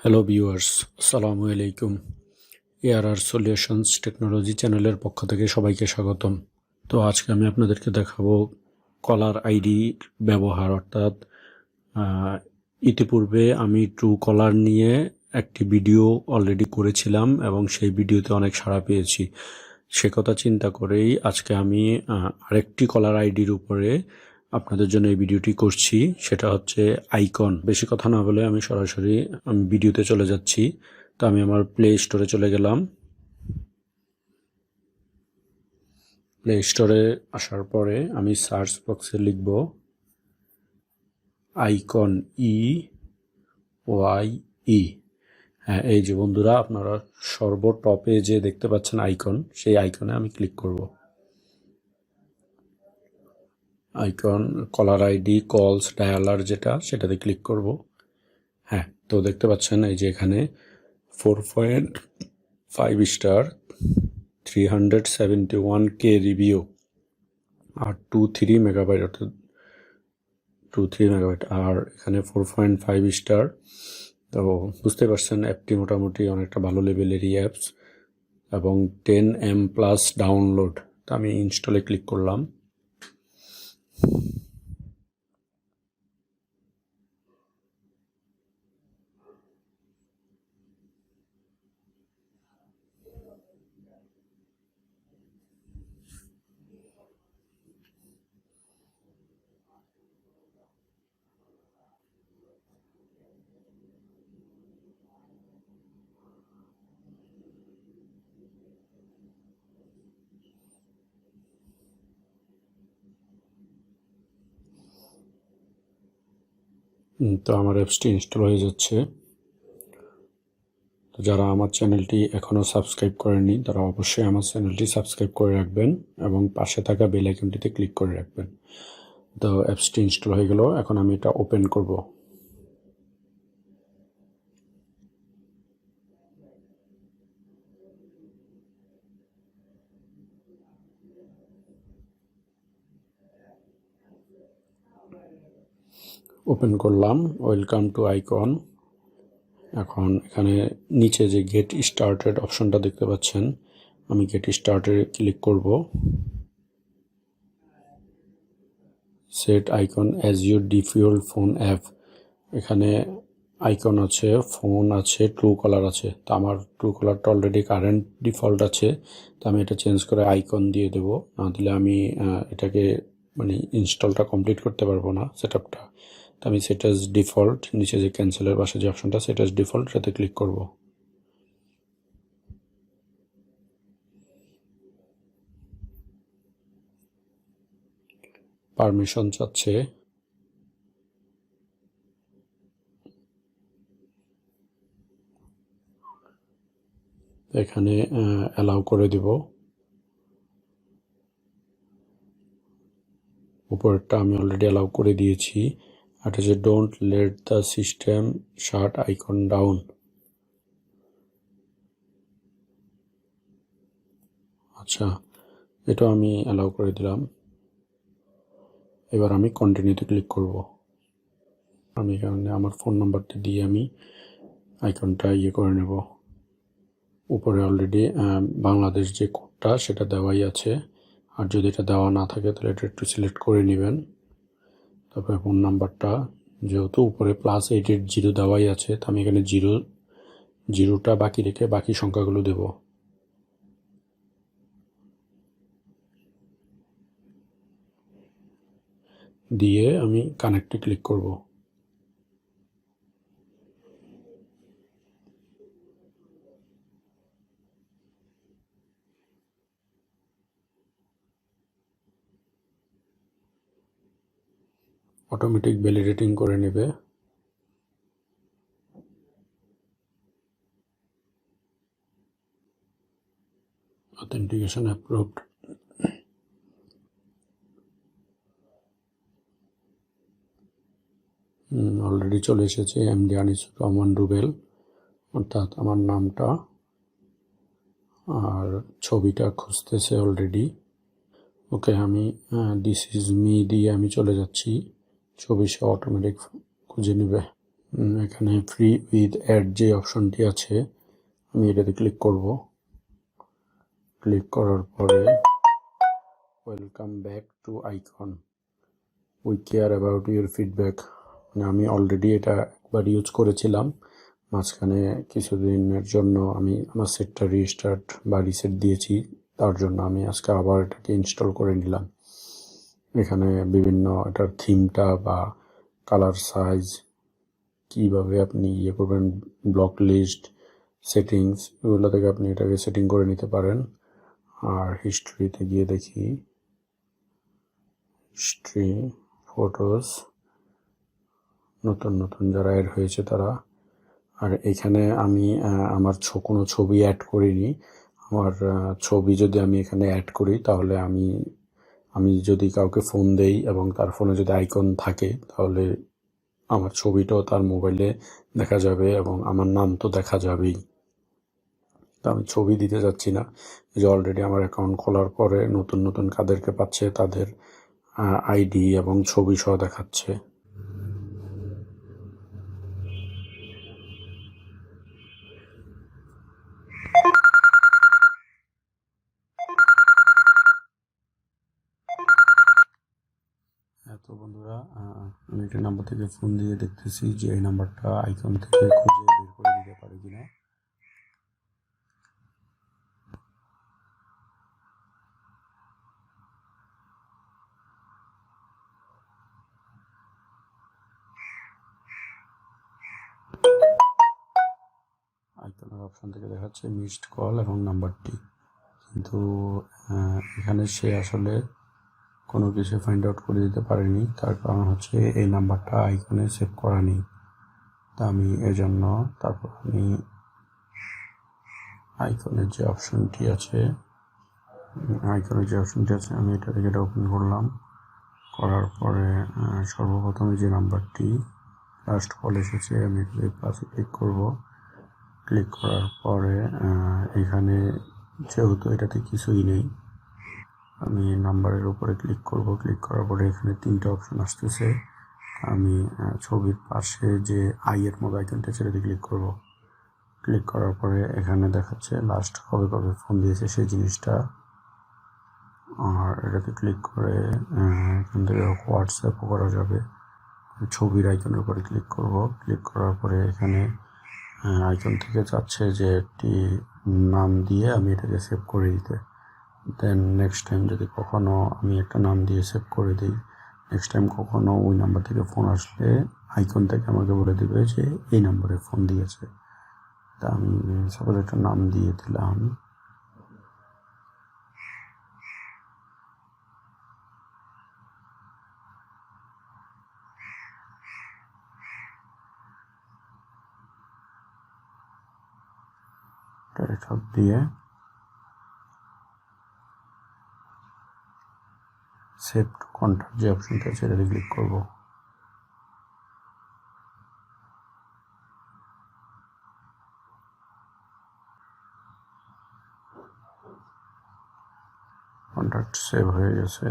Hello viewers, আসসালামু আলাইকুম। ARR solutions technology চ্যানেলের পক্ষ থেকে সবাইকে স্বাগতম। তো আজকে আমি আপনাদেরকে দেখাবো কলার আইডির ব্যবহার, অর্থাৎ ইতিপূর্বে আমি ট্রু কলার নিয়ে একটি ভিডিও অলরেডি করেছিলাম এবং সেই ভিডিওতে অনেক সাড়া পেয়েছি। সে কথা চিন্তা করেই আজকে আমি আরেকটি কলার আইডির উপরে আপনাদের জন্য এই ভিডিওটি করছি। সেটা হচ্ছে আইকন। বেশি কথা না বলে আমি সরাসরি ভিডিওতে চলে যাচ্ছি। তো আমি আমার প্লে স্টোরে চলে গেলাম। প্লে স্টোরে আসার পরে আমি সার্চ বক্সে লিখব আইকন, EYE। হ্যাঁ, এই যে বন্ধুরা, আপনারা সর্বটপে যে দেখতে পাচ্ছেন আইকন, সেই আইকনে আমি ক্লিক করব। আইকন, কলার আইডি, কলস, ডায়ালার যেটা, সেটাতে ক্লিক করব। হ্যাঁ, তো দেখতে পাচ্ছেন এই যে এখানে 4.5 স্টার, 371K রিভিউ আর 23 মেগাবাইট, অর্থাৎ 23 মেগাবাইট। আর এখানে 4.5 স্টার। তো বুঝতে পারছেন অ্যাপটি মোটামুটি অনেকটা ভালো লেভেলেরই অ্যাপস এবং 10M+ ডাউনলোড। তো আমি ইনস্টলে ক্লিক করলাম। তো আমার অ্যাপসটি ইনস্টল হয়ে যাচ্ছে। তো যারা আমার চ্যানেলটি এখনও সাবস্ক্রাইব করেননি তারা অবশ্যই আমার চ্যানেলটি সাবস্ক্রাইব করে রাখবেন এবং পাশে থাকা বেল আইকনটিতে ক্লিক করে রাখবেন। তো অ্যাপসটি ইনস্টল হয়ে গেল। এখন আমি এটা ওপেন করব। ওপেন করলাম। Welcome to icon. এখন এখানে নিচে যে গেট স্টার্টেড অপশনটা দেখতে পাচ্ছেন, আমি গেট স্টার্টেড ক্লিক করব। Set icon as your default phone app. এখানে আইকন আছে, ফোন আছে, ট্রু কলার আছে। তো আমার ট্রু কলারটা অলরেডি কারেন্ট ডিফল্ট আছে। তো আমি এটা চেঞ্জ করে আইকন দিয়ে দেব, না দিলে আমি এটাকে ইনস্টলটা কমপ্লিট করতে পারবো না, সেট আপটা। তো আমি সেট অ্যাজ ডিফল্ট, নিচে যে ক্যান্সেলের পাশে যে অপশনটা, সেট অ্যাজ ডিফল্ট, এটাতে ক্লিক করব। পারমিশন চাচ্ছে। এখানে অ্যালাউ করে দিব। উপরেরটা আমি অলরেডি অ্যালাউ করে দিয়েছি। আর হচ্ছে don't let the system shut icon down. আচ্ছা, এটা আমি অ্যালাউ করে দিলাম। এবার আমি কন্টিনিউতে ক্লিক করব। আমি এখানে আমার ফোন নাম্বারটা দিয়ে আমি আইকনটা করে নেব। উপরে অলরেডি বাংলাদেশ যে কোডটা সেটা দেওয়াই আছে। আর যদি এটা দেওয়া না থাকে তাহলে এটা একটু সিলেক্ট করে নেবেন। তারপরে ফোন নাম্বারটা, যেহেতু উপরে +880 দেওয়াই আছে, তো আমি এখানে জিরোটা বাকি রেখে বাকি সংখ্যাগুলো দেব। দিয়ে আমি কানেক্টে ক্লিক করব। অটোমেটিক ভ্যালিডেটিং করে নেবে। Authentication approved. অলরেডি চলে এসেছে এমডি আনিসুর রহমান রুবেল, অর্থাৎ আমার নামটা। আর ছবিটা খুঁজতেছে অলরেডি। ওকে, আমি দিস ইজ মি দিয়ে আমি চলে যাচ্ছি। ছবি সে অটোমেটিক খুঁজে নেবে। এখানে ফ্রি উইথ অ্যাড যে অপশনটি আছে আমি এটাতে ক্লিক করব। ক্লিক করার পরে welcome back to icon, we care about your feedback. মানে আমি অলরেডি এটা একবার ইউজ করেছিলাম, মাঝখানে কিছুদিনের জন্য আমি আমার সেটটা রিস্টার্ট বা রিসেট দিয়েছি, তার জন্য আমি আজকে আবার এটাকে ইনস্টল করে নিলাম। এখানে বিভিন্ন এটার থিমটা বা কালার সাইজ কীভাবে আপনি ইয়ে করবেন, ব্লক লিস্ট, সেটিংস, এগুলো থেকে আপনি এটাকে সেটিং করে নিতে পারেন। আর হিস্ট্রিতে গিয়ে দেখি, হিস্ট্রি, ফটোস, নতুন নতুন যারা অ্যাড হয়েছে তারা। আর এখানে আমি আমার কোনো ছবি অ্যাড করিনি। আমার ছবি যদি আমি এখানে অ্যাড করি তাহলে আমি যদি কাউকে ফোন দেই এবং তার ফোনে যদি আইকন থাকে তাহলে আমার ছবিটাও তার মোবাইলে দেখা যাবে এবং আমার নাম তো দেখা যাবেই। তো আমি ছবি দিতে যাচ্ছি না, যে অলরেডি আমার অ্যাকাউন্ট খোলার পরে নতুন নতুন কাদেরকে পাচ্ছে তাদের আইডি এবং ছবি সহ দেখাচ্ছে। তো বন্ধুরা, আমি একটা নাম্বার থেকে ফোন দিয়ে দেখতেছি যে এই নাম্বারটা আইকন থেকে খুঁজে বের করে দিতে পারে কিনা। আইকনের অপশন থেকে দেখাচ্ছে মিসড কল এবং নাম্বারটি, কিন্তু এখানে সে আসলে কোনো কিছু ফাইন্ড আউট করে দিতে পারেনি। তার কারণ হচ্ছে এই নাম্বারটা আইকনে সেভ করা নেই। তা আমি এজন্য তারপর আমি আইকনের যে অপশনটি আছে আমি এটা থেকে এটা ওপেন করলাম। করার পরে সর্বপ্রথমে যে নাম্বারটি লাস্ট কল এসেছে আমি এটাতে প্লাসে ক্লিক করব। ক্লিক করার পরে এখানে যেহেতু এটাতে কিছুই নেই, আমি নাম্বারের উপরে ক্লিক করব। ক্লিক করার পরে এখানে 3টে অপশন আসতেছে। আমি ছবির পাশে যে আইয়ের মতো আইকনটা সেটাতে ক্লিক করব। ক্লিক করার পরে এখানে দেখাচ্ছে লাস্ট কবে কবে ফোন দিয়েছে সেই জিনিসটা। আর এটাতে ক্লিক করে এখান থেকে হোয়াটসঅ্যাপও করা যাবে। ছবির আইকনের উপরে ক্লিক করব। ক্লিক করার পরে এখানে আইকন থেকে চাচ্ছে যে একটি নাম দিয়ে আমি এটাকে সেভ করে দিতে। দেন নেক্সট টাইম যদি কখনও আমি একটা নাম দিয়ে সেভ করে দিই, নেক্সট টাইম কখনও ওই নাম্বার থেকে ফোন আসলে আইকন থেকে আমাকে বলে দেবে যে এই নাম্বারে ফোন দিয়েছে। তা আমি সাপোজ একটা নাম দিয়ে দিলাম, সব দিয়ে সেভ টু কন্ট্যাক্ট যে অপশনটা আছে সেটাতে ক্লিক করব। কন্ট্যাক্ট সেভ হয়ে গেছে।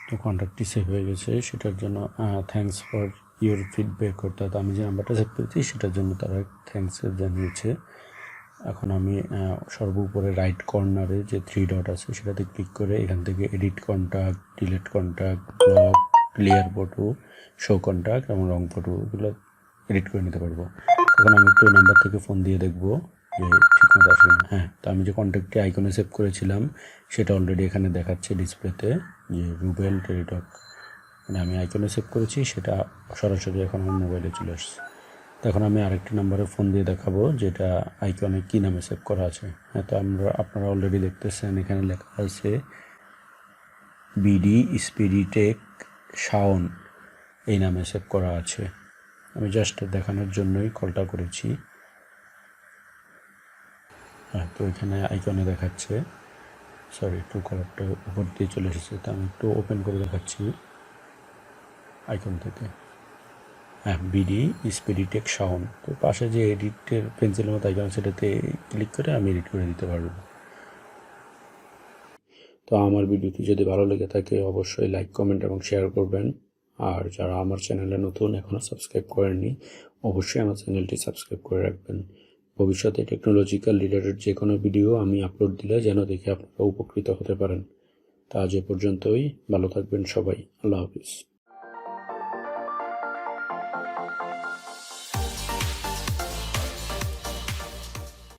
তো কন্ট্যাক্টটি সেভ হয়ে গেছে, সেটার জন্য থ্যাঙ্কস ফর ইউর ফিডব্যাক, অর্থাৎ আমি যে নাম্বারটা সেভ করেছি সেটার জন্য তারা থ্যাঙ্কস জানিয়েছে। এখন আমি সর্বোপরে রাইট কর্নারে যে 3 ডট আছে সেটাতে ক্লিক করে এখান থেকে edit contact, delete contact, block, clear photo, show contact এবং রং ফটো, এগুলো এডিট করে নিতে পারবো। তখন আমি একটু নাম্বার থেকে ফোন দিয়ে দেখবো যে ঠিকমতো আসবে না। হ্যাঁ, তো আমি যে কন্ট্যাক্টটি আইকনে সেভ করেছিলাম সেটা অলরেডি এখানে দেখাচ্ছে ডিসপ্লেতে, যে রুবেল টেলিটক, মানে আমি আইকনে সেভ করেছি সেটা সরাসরি এখন আমার মোবাইলে চলে আসছে। তো এখন আমি আরেকটি নাম্বারে ফোন দিয়ে দেখাবো যেটা আইকনে কী নামে সেভ করা আছে। হ্যাঁ, তো আপনারা অলরেডি দেখতেছেন এখানে লেখা আছে বিডি স্পিডিটেক শাওন, এই নামে সেভ করা আছে। আমি জাস্ট দেখানোর জন্যই কলটা করেছি। হ্যাঁ, তো এখানে আইকনে দেখাচ্ছে, সরি ট্রু কলারটা উপর দিয়ে চলে এসেছে, তো আমি একটু ওপেন করে দেখাচ্ছি আইকন থেকে। হ্যাঁ, বিডি স্পিডিটেক শাওন। তো পাশে যে এডিটের পেন্সিলের মতো আইকন সেটাতে ক্লিক করে আমি এডিট করে দিতে পারবো। তো আমার ভিডিওটি যদি ভালো লেগে থাকে অবশ্যই লাইক, কমেন্ট এবং শেয়ার করবেন। আর যারা আমার চ্যানেলে নতুন এখনও সাবস্ক্রাইব করেননি অবশ্যই আমার চ্যানেলটি সাবস্ক্রাইব করে রাখবেন। ভবিষ্যতে টেকনোলজিক্যাল রিলেটেড যে কোনো ভিডিও আমি আপলোড দিলে যেন দেখে আপনারা উপকৃত হতে পারেন। তা আজ এ পর্যন্তই। ভালো থাকবেন সবাই। আল্লাহ হাফিজ।